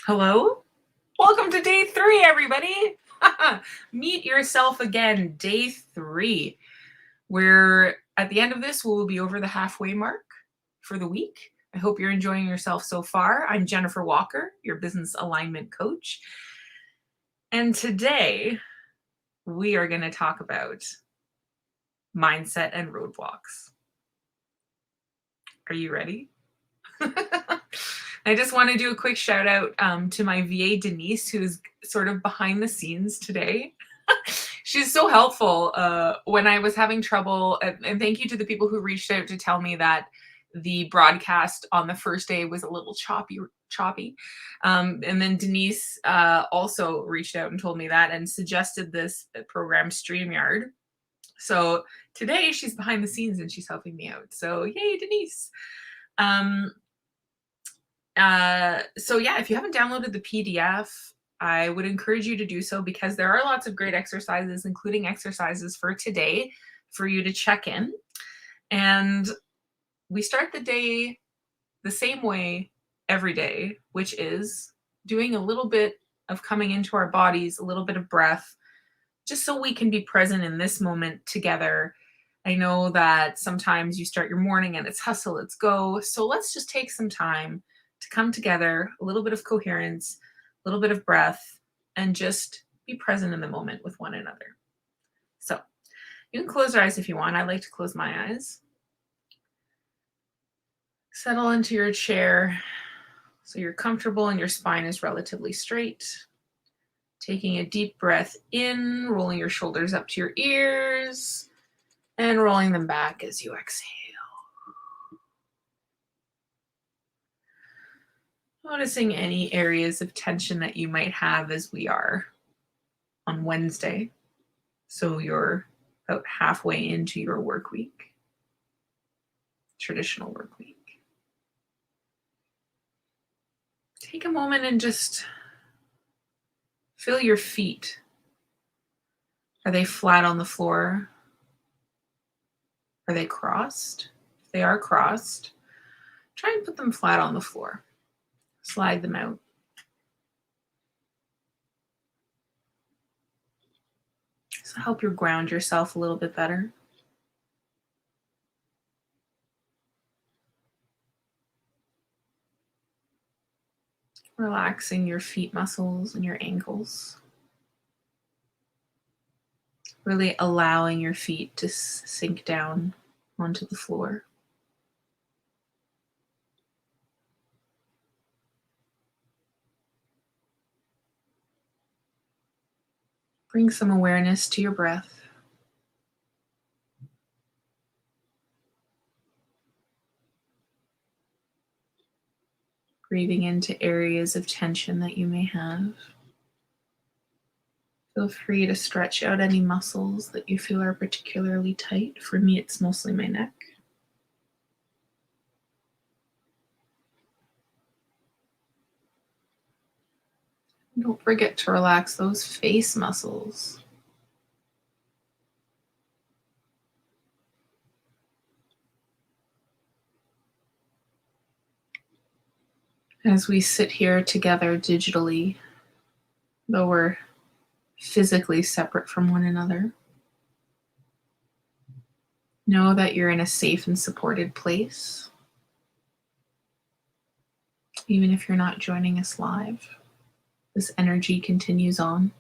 Hello? Welcome to day 3, everybody. Meet yourself again, day 3. We're at the end of this, we'll be over the halfway mark for the week. I hope you're enjoying yourself so far. I'm Jennifer Walker, your business alignment coach. And today we are going to talk about mindset and roadblocks. Are you ready? I just want to do a quick shout out to my VA Denise, who's sort of behind the scenes today. She's so helpful when I was having trouble. And thank you to the people who reached out to tell me that the broadcast on the first day was a little choppy. And then Denise also reached out and told me that and suggested this program, StreamYard. So today she's behind the scenes and she's helping me out. So yay, Denise. So yeah, if you haven't downloaded the PDF, I would encourage you to do so because there are lots of great exercises, including exercises for today for you to check in. And we start the day the same way every day, which is doing a little bit of coming into our bodies, a little bit of breath, just so we can be present in this moment together. I know that sometimes you start your morning and it's hustle, let's go. So let's just take some time to come together, a little bit of coherence, a little bit of breath, and just be present in the moment with one another. So you can close your eyes if you want. I like to close my eyes. Settle into your chair so you're comfortable and your spine is relatively straight. Taking a deep breath in, rolling your shoulders up to your ears, and rolling them back as you exhale. Noticing any areas of tension that you might have as we are on Wednesday. So you're about halfway into your work week, traditional work week. Take a moment and just feel your feet. Are they flat on the floor? Are they crossed? If they are crossed, try and put them flat on the floor. Slide them out. So help you ground yourself a little bit better. Relaxing your feet muscles and your ankles. Really allowing your feet to sink down onto the floor. Bring some awareness to your breath. Breathing into areas of tension that you may have. Feel free to stretch out any muscles that you feel are particularly tight. For me, it's mostly my neck. Don't forget to relax those face muscles. As we sit here together digitally, though we're physically separate from one another, know that you're in a safe and supported place. Even if you're not joining us live, this energy continues on.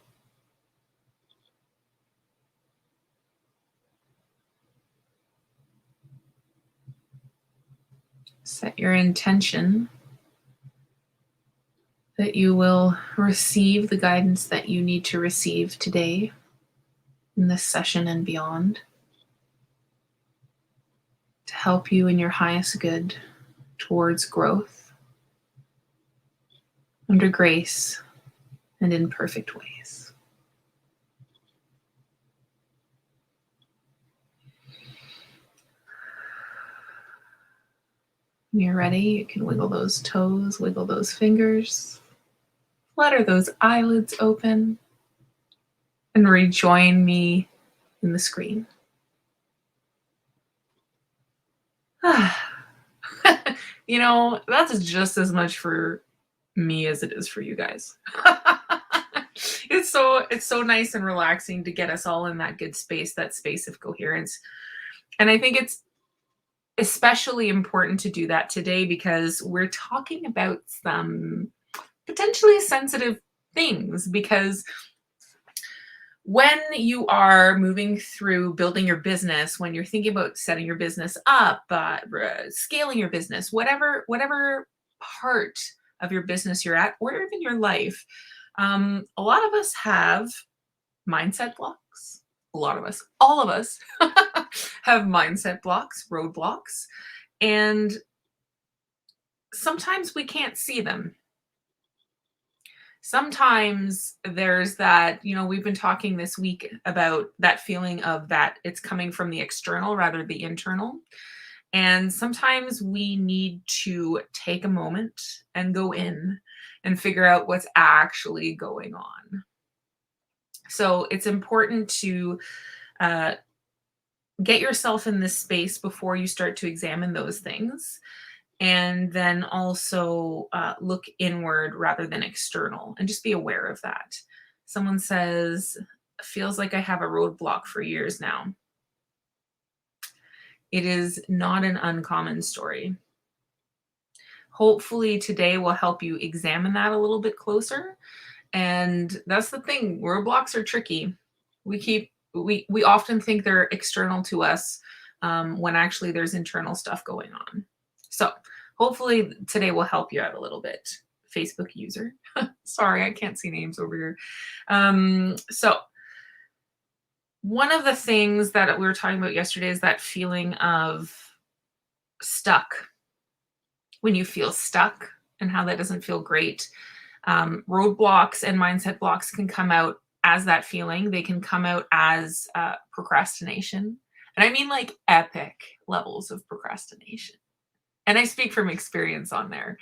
Set your intention that you will receive the guidance that you need to receive today in this session and beyond to help you in your highest good towards growth under grace and in perfect ways. When you're ready, you can wiggle those toes, wiggle those fingers, flutter those eyelids open, and rejoin me in the screen. You know, that's just as much for me as it is for you guys. It's so nice and relaxing to get us all in that good space, that space of coherence. And I think it's especially important to do that today because we're talking about some potentially sensitive things. Because when you are moving through building your business, when you're thinking about setting your business up, scaling your business, whatever part of your business you're at, or even your life, a lot of us have mindset blocks. A lot of us, all of us, have mindset blocks, roadblocks, and sometimes we can't see them. Sometimes there's that, we've been talking this week about that feeling of that it's coming from the external rather the internal. And sometimes we need to take a moment and go in and figure out what's actually going on. So it's important to get yourself in this space before you start to examine those things. And then also look inward rather than external, and just be aware of that. Someone says, feels like I have a roadblock for years now. It is not an uncommon story. Hopefully today will help you examine that a little bit closer. And that's the thing, roadblocks are tricky. We often think they're external to us when actually there's internal stuff going on. So hopefully today will help you out a little bit. Facebook user. Sorry, I can't see names over here. So one of the things that we were talking about yesterday is that feeling of stuck. When you feel stuck and how that doesn't feel great. Roadblocks and mindset blocks can come out as that feeling. They can come out as procrastination. And I mean like epic levels of procrastination. And I speak from experience on there.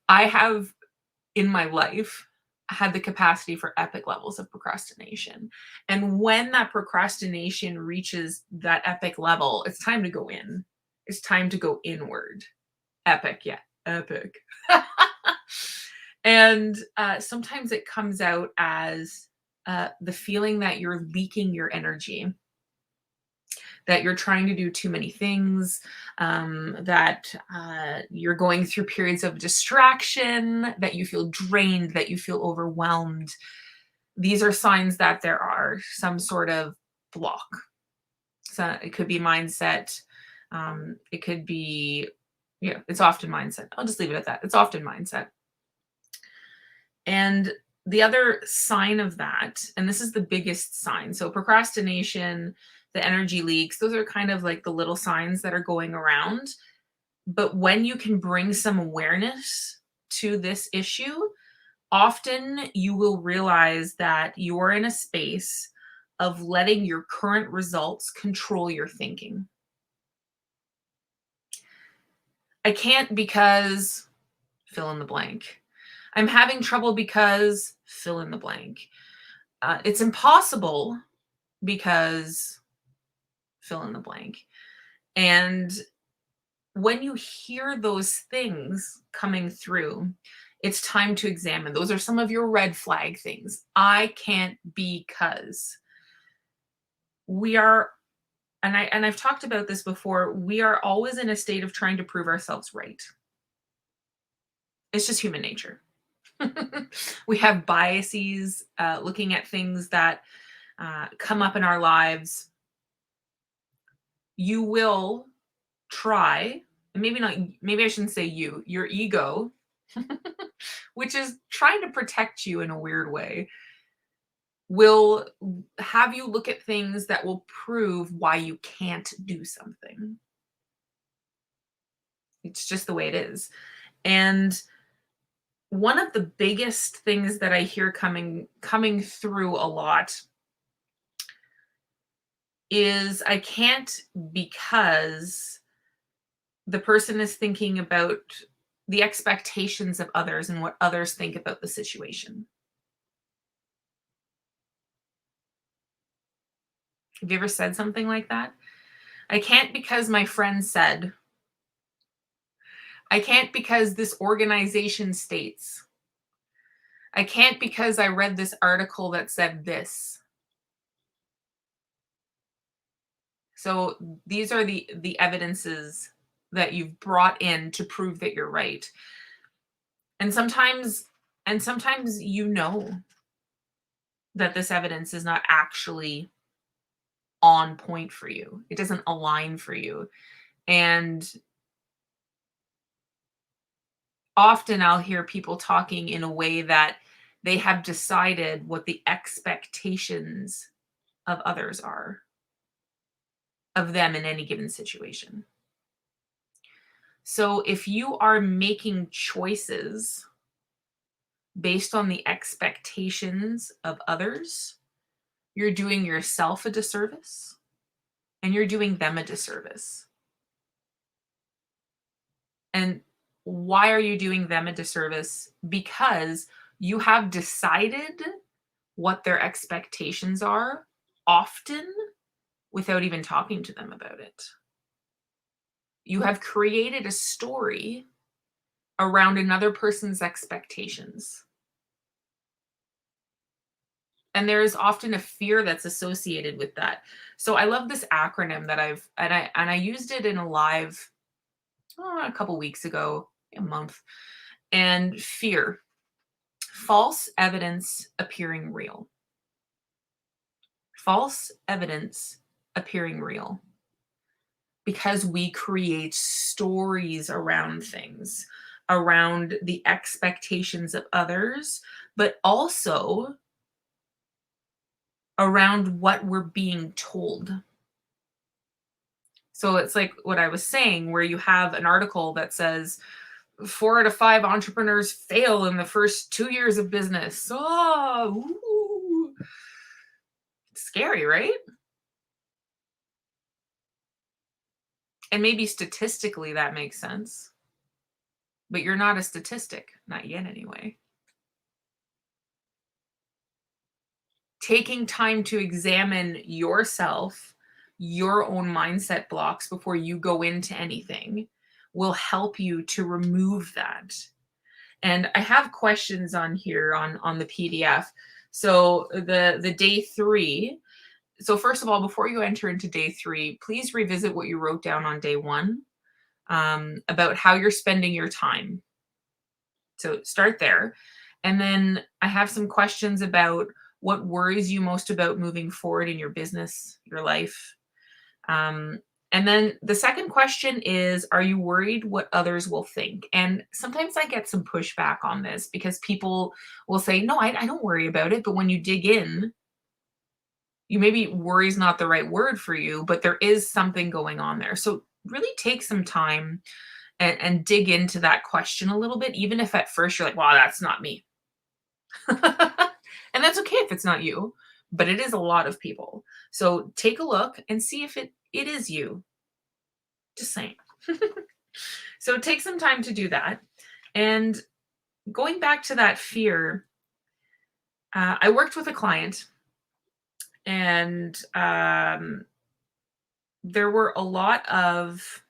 I have in my life had the capacity for epic levels of procrastination. And when that procrastination reaches that epic level, it's time to go in. It's time to go inward. Epic, yeah, epic. And sometimes it comes out as the feeling that you're leaking your energy, that you're trying to do too many things, that you're going through periods of distraction, that you feel drained, that you feel overwhelmed. These are signs that there are some sort of block. So it could be mindset. It could be, it's often mindset. I'll just leave it at that. It's often mindset. And the other sign of that, and this is the biggest sign. So procrastination, the energy leaks, those are kind of like the little signs that are going around. But when you can bring some awareness to this issue, often you will realize that you're in a space of letting your current results control your thinking. I can't because fill in the blank. I'm having trouble because fill in the blank. It's impossible because fill in the blank. And when you hear those things coming through, it's time to examine. Those are some of your red flag things. I can't because we are, and I've talked about this before, we are always in a state of trying to prove ourselves right. It's just human nature. We have biases, looking at things that come up in our lives. You will try, and maybe I shouldn't say your ego, which is trying to protect you in a weird way, will have you look at things that will prove why you can't do something. It's just the way it is. And one of the biggest things that I hear coming through a lot is I can't because the person is thinking about the expectations of others and what others think about the situation. Have you ever said something like that? I can't because my friend said. I can't because this organization states. I can't because I read this article that said this. So these are the evidences that you've brought in to prove that you're right. And sometimes you know that this evidence is not actually on point for you. It doesn't align for you. And often I'll hear people talking in a way that they have decided what the expectations of others are of them in any given situation. So if you are making choices based on the expectations of others, you're doing yourself a disservice and you're doing them a disservice. And why are you doing them a disservice? Because you have decided what their expectations are, often without even talking to them about it. You have created a story around another person's expectations. And there is often a fear that's associated with that. So I love this acronym that I used it in a live a couple weeks ago, a month. And fear, false evidence appearing real. False evidence appearing real. Because we create stories around things, around the expectations of others, but also around what we're being told. So it's like what I was saying, where you have an article that says 4 out of 5 entrepreneurs fail in the first 2 years of business. Oh, ooh. It's scary, right? And maybe statistically that makes sense, but you're not a statistic, not yet anyway. Taking time to examine yourself, your own mindset blocks before you go into anything will help you to remove that. And I have questions on here on the PDF. So the day 3. So first of all, before you enter into day 3, please revisit what you wrote down on day 1 about how you're spending your time. So start there. And then I have some questions about what worries you most about moving forward in your business, your life. Um, and then the second question is, are you worried what others will think? And sometimes I get some pushback on this because people will say, no, I don't worry about it. But when you dig in, you maybe worry is not the right word for you, but there is something going on there. So really take some time and dig into that question a little bit, even if at first you're like, wow, that's not me. And that's okay if it's not you, but it is a lot of people. So take a look and see if it is you. Just saying. So take some time to do that. And going back to that fear, I worked with a client and there were a lot of,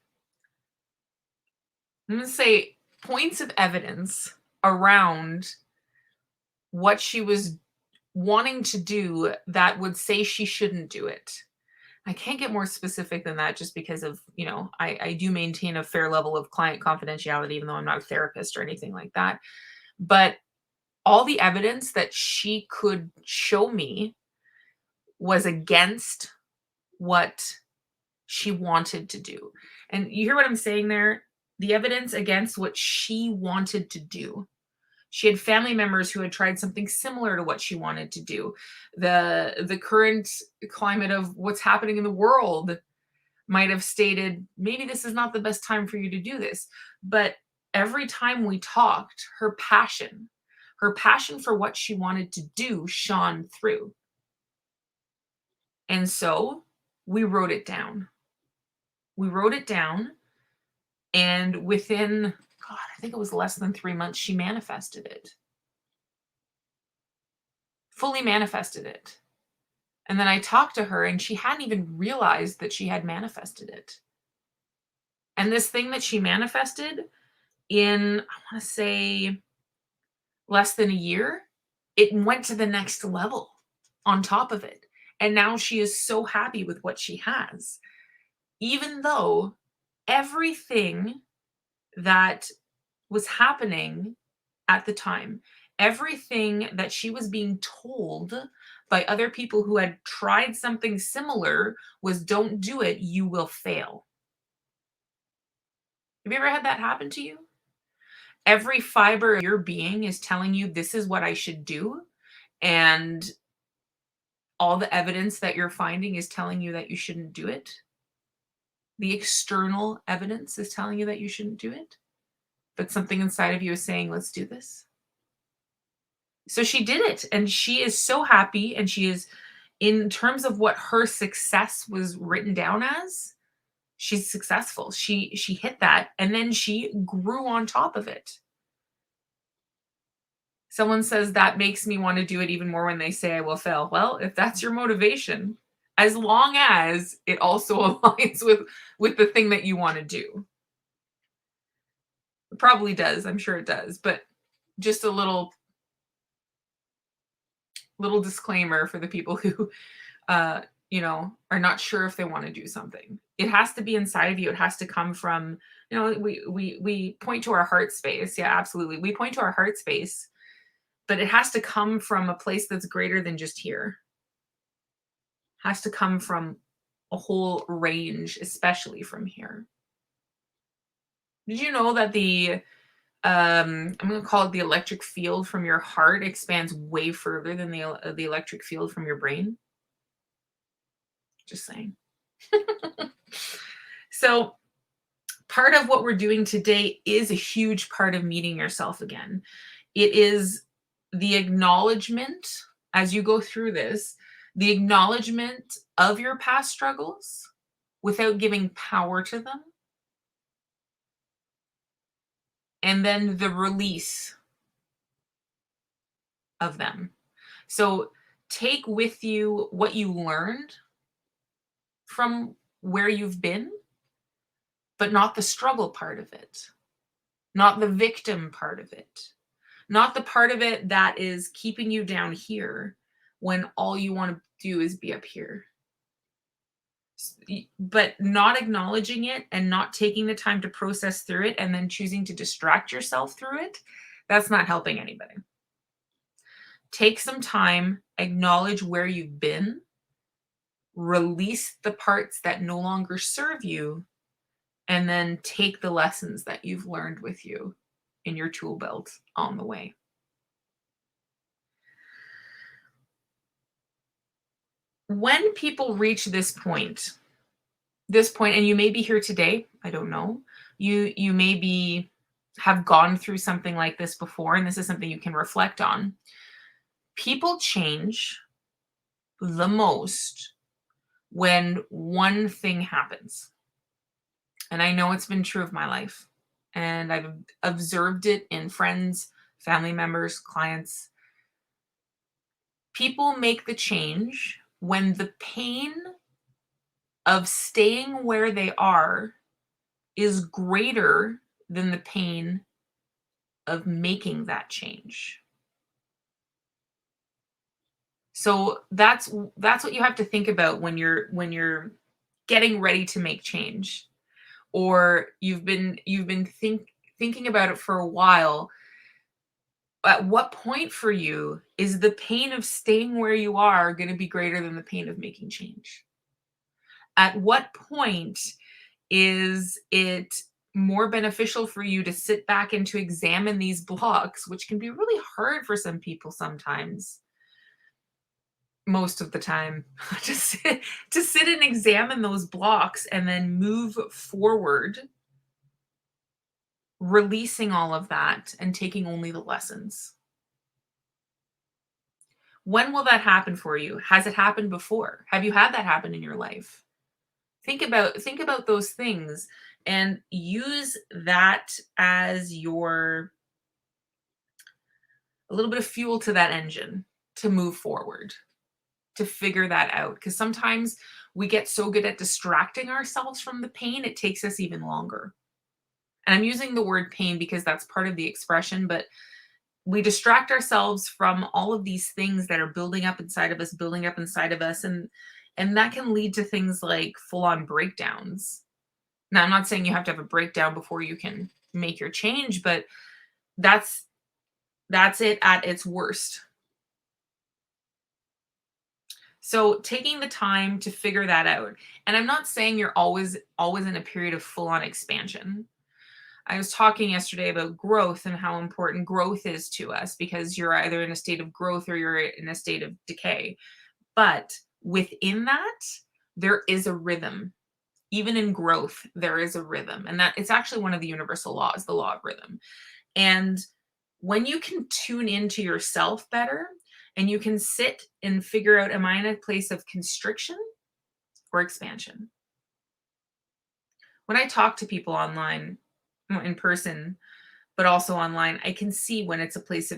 I'm going to say, points of evidence around what she was wanting to do that would say she shouldn't do it. I can't get more specific than that just because of, I do maintain a fair level of client confidentiality, even though I'm not a therapist or anything like that. But all the evidence that she could show me was against what she wanted to do. And you hear what I'm saying there? The evidence against what she wanted to do. She had family members who had tried something similar to what she wanted to do. The current climate of what's happening in the world might have stated, maybe this is not the best time for you to do this. But every time we talked, her passion for what she wanted to do shone through. And so we wrote it down. We wrote it down, and within, God, I think it was less than 3 months, she manifested it. Fully manifested it. And then I talked to her and she hadn't even realized that she had manifested it. And this thing that she manifested in, I want to say, less than a year, it went to the next level on top of it. And now she is so happy with what she has, even though everything that was happening at the time, everything that she was being told by other people who had tried something similar was don't do it, you will fail. Have you ever had that happen to you? Every fiber of your being is telling you this is what I should do. And all the evidence that you're finding is telling you that you shouldn't do it. The external evidence is telling you that you shouldn't do it. But something inside of you is saying, let's do this. So she did it. And she is so happy. And she is, in terms of what her success was written down as, she's successful. She hit that. And then she grew on top of it. Someone says that makes me want to do it even more when they say I will fail. Well, if that's your motivation, as long as it also aligns with the thing that you want to do. It probably does. I'm sure it does. But just a little disclaimer for the people who are not sure if they want to do something. It has to be inside of you. It has to come from, we point to our heart space. Yeah, absolutely. We point to our heart space, but it has to come from a place that's greater than just here. It has to come from a whole range, especially from here. Did you know that I'm going to call it the electric field from your heart expands way further than the electric field from your brain? Just saying. So part of what we're doing today is a huge part of meeting yourself again. It is the acknowledgement as you go through this, the acknowledgement of your past struggles without giving power to them. And then the release of them. So take with you what you learned from where you've been, but not the struggle part of it, not the victim part of it, not the part of it that is keeping you down here when all you want to do is be up here. But not acknowledging it and not taking the time to process through it and then choosing to distract yourself through it, that's not helping anybody. Take some time, acknowledge where you've been, release the parts that no longer serve you, and then take the lessons that you've learned with you in your tool belt on the way. When people reach this point, and you may be here today, I don't know, you maybe have gone through something like this before, and this is something you can reflect on. People change the most when one thing happens. And I know it's been true of my life. And I've observed it in friends, family members, clients. People make the change when the pain of staying where they are is greater than the pain of making that change. So that's what you have to think about when you're getting ready to make change, or you've been thinking about it for a while. At what point for you is the pain of staying where you are going to be greater than the pain of making change? At what point is it more beneficial for you to sit back and to examine these blocks, which can be really hard for some people sometimes, most of the time, to sit and examine those blocks and then move forward, releasing all of that and taking only the lessons? When will that happen for you? Has it happened before? Have you had that happen in your life? Think about those things and use that as a little bit of fuel to that engine to move forward, to figure that out. Because sometimes we get so good at distracting ourselves from the pain, it takes us even longer. And I'm using the word pain because that's part of the expression, but we distract ourselves from all of these things that are building up inside of us, and that can lead to things like full-on breakdowns. Now, I'm not saying you have to have a breakdown before you can make your change, but that's that's it at its worst. So taking the time to figure that out. And I'm not saying you're always in a period of full-on expansion. I was talking yesterday about growth and how important growth is to us, because you're either in a state of growth or you're in a state of decay. But within that, there is a rhythm. Even in growth, there is a rhythm. And that it's actually one of the universal laws, the law of rhythm. And when you can tune into yourself better and you can sit and figure out, am I in a place of constriction or expansion? When I talk to people online, in person, but also online, I can see when it's a place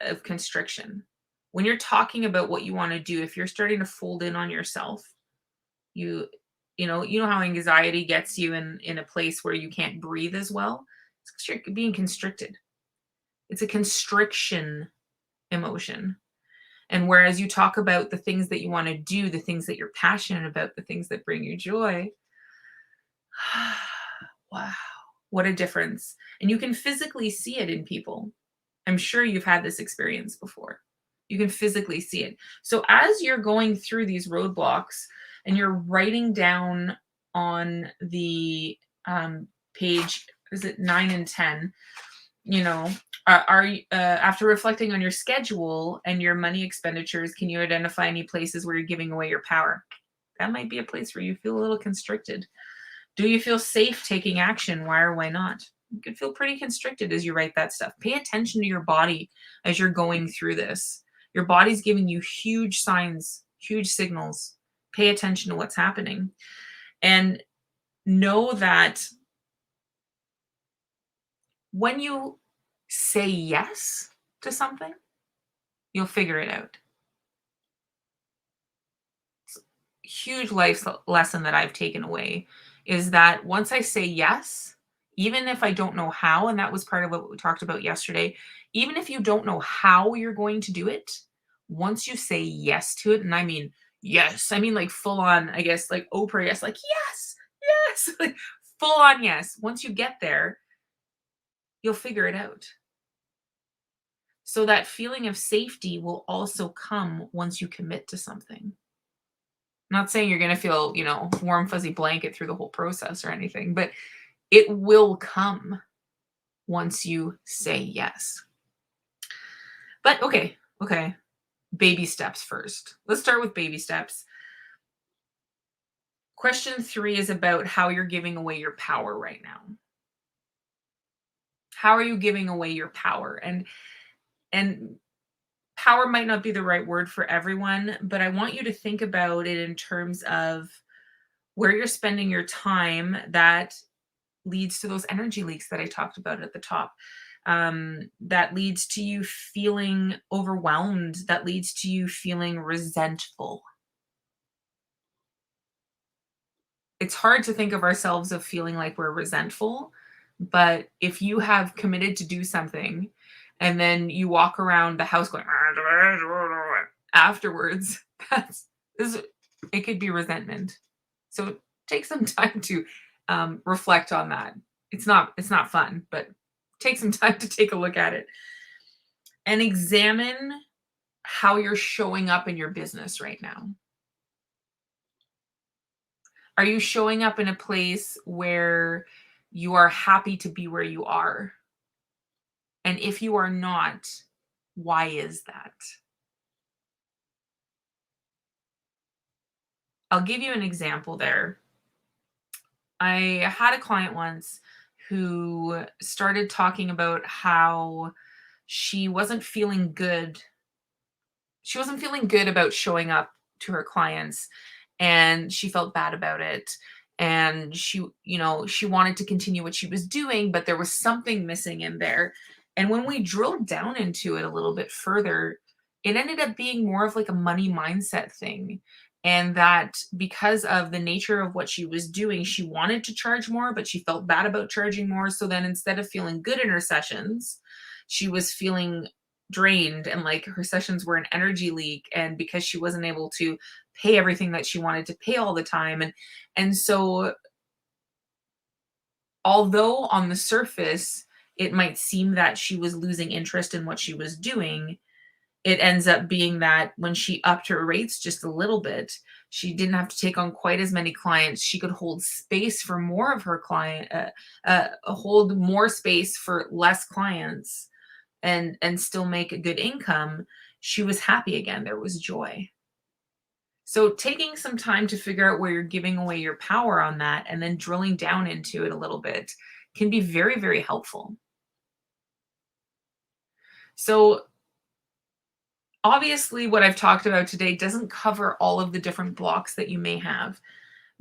of constriction. When you're talking about what you want to do, if you're starting to fold in on yourself, you you know how anxiety gets you in a place where you can't breathe as well. It's 'cause you're being constricted. It's a constriction emotion. And whereas you talk about the things that you want to do, the things that you're passionate about, the things that bring you joy, wow, what a difference. And you can physically see it in people. I'm sure you've had this experience before. You can physically see it. So as you're going through these roadblocks and you're writing down on the page, is it 9 and 10? You know, are you, after reflecting on your schedule and your money expenditures, can you identify any places where you're giving away your power? That might be a place where you feel a little constricted. Do you feel safe taking action? Why or why not? You could feel pretty constricted as you write that stuff. Pay attention to your body as you're going through this. Your body's giving you huge signs, huge signals. Pay attention to what's happening. And know that when you say yes to something, you'll figure it out. Huge life lesson that I've taken away is that once I say yes, even if I don't know how, and that was part of what we talked about yesterday, even if you don't know how you're going to do it, once you say yes to it, and I mean yes, I mean like full on, I guess like Oprah, yes, like yes, yes, like full on yes. Once you get there, you'll figure it out. So that feeling of safety will also come once you commit to something. Not saying you're gonna feel, warm, fuzzy blanket through the whole process or anything, but it will come once you say yes. But okay. Baby steps first. Let's start with baby steps. Question 3 is about how you're giving away your power right now. How are you giving away your power? And power might not be the right word for everyone, but I want you to think about it in terms of where you're spending your time that leads to those energy leaks that I talked about at the top. That leads to you feeling overwhelmed, that leads to you feeling resentful. It's hard to think of ourselves of feeling like we're resentful, but if you have committed to do something and then you walk around the house going afterwards, that's this it could be resentment. So take some time to reflect on that. It's not fun, but take some time to take a look at it and examine how you're showing up in your business right now. Are you showing up in a place where you are happy to be where you are? And if you are not, why is that? I'll give you an example there. I had a client once who started talking about how she wasn't feeling good. She wasn't feeling good about showing up to her clients, and she felt bad about it. And she wanted to continue what she was doing, but there was something missing in there. And when we drilled down into it a little bit further, it ended up being more of like a money mindset thing. And that because of the nature of what she was doing, she wanted to charge more, but she felt bad about charging more. So then instead of feeling good in her sessions, she was feeling drained and like her sessions were an energy leak, and because she wasn't able to pay everything that she wanted to pay all the time. And so although on the surface it might seem that she was losing interest in what she was doing, it ends up being that when she upped her rates just a little bit, she didn't have to take on quite as many clients. She could hold space for more of her hold more space for less clients, and still make a good income. She was happy again. There was joy. So taking some time to figure out where you're giving away your power on that and then drilling down into it a little bit can be very, very helpful. So obviously what I've talked about today doesn't cover all of the different blocks that you may have,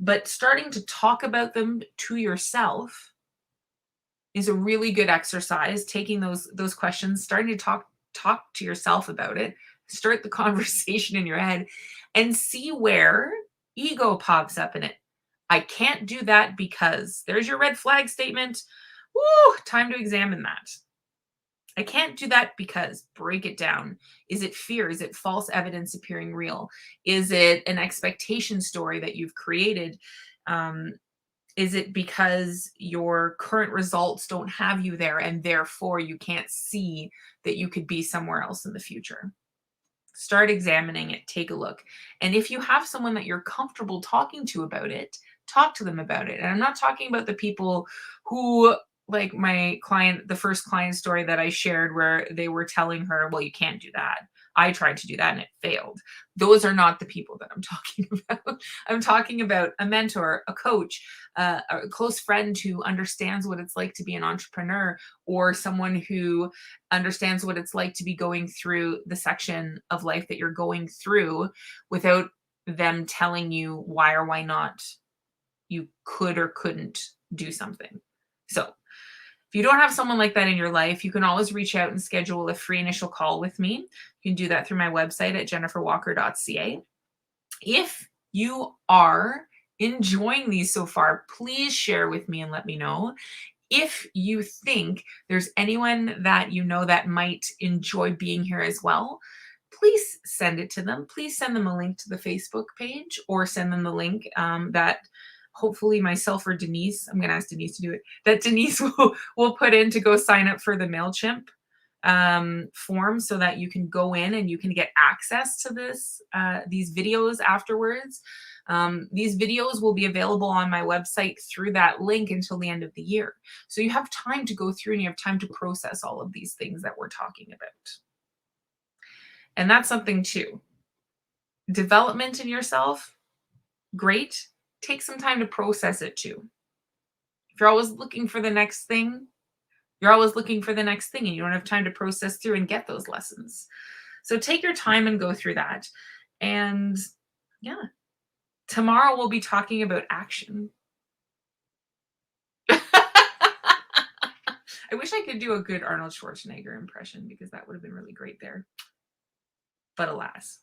but starting to talk about them to yourself is a really good exercise. Taking those questions, starting to talk to yourself about it, start the conversation in your head and see where ego pops up in it. I can't do that because there's your red flag statement. Woo, time to examine that. I can't do that because, break it down. Is it fear? Is it false evidence appearing real? Is it an expectation story that you've created? Is it because your current results don't have you there and therefore you can't see that you could be somewhere else in the future? Start examining it, take a look. And if you have someone that you're comfortable talking to about it, talk to them about it. And I'm not talking about the people who, like my client, the first client story that I shared, where they were telling her, well, you can't do that. I tried to do that and it failed. Those are not the people that I'm talking about. I'm talking about a mentor, a coach, a close friend who understands what it's like to be an entrepreneur, or someone who understands what it's like to be going through the section of life that you're going through without them telling you why or why not you could or couldn't do something. So if you don't have someone like that in your life, you can always reach out and schedule a free initial call with me. You can do that through my website at jenniferwalker.ca. If you are enjoying these so far, please share with me and let me know. If you think there's anyone that you know that might enjoy being here as well, please send it to them. Please send them a link to the Facebook page, or send them the link that hopefully myself or Denise, I'm going to ask Denise to do it, that Denise will put in to go sign up for the MailChimp form, so that you can go in and you can get access to these videos afterwards. These videos will be available on my website through that link until the end of the year. So you have time to go through and you have time to process all of these things that we're talking about. And that's something too. Development in yourself, great. Take some time to process it too. If you're always looking for the next thing, you're always looking for the next thing and you don't have time to process through and get those lessons. So take your time and go through that. And yeah, tomorrow we'll be talking about action. I wish I could do a good Arnold Schwarzenegger impression, because that would have been really great there. But alas.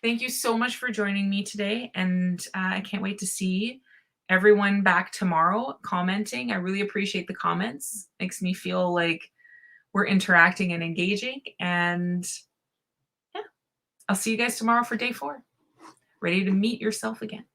Thank you so much for joining me today. And I can't wait to see everyone back tomorrow commenting. I really appreciate the comments. Makes me feel like we're interacting and engaging. And yeah, I'll see you guys tomorrow for day 4. Ready to meet yourself again.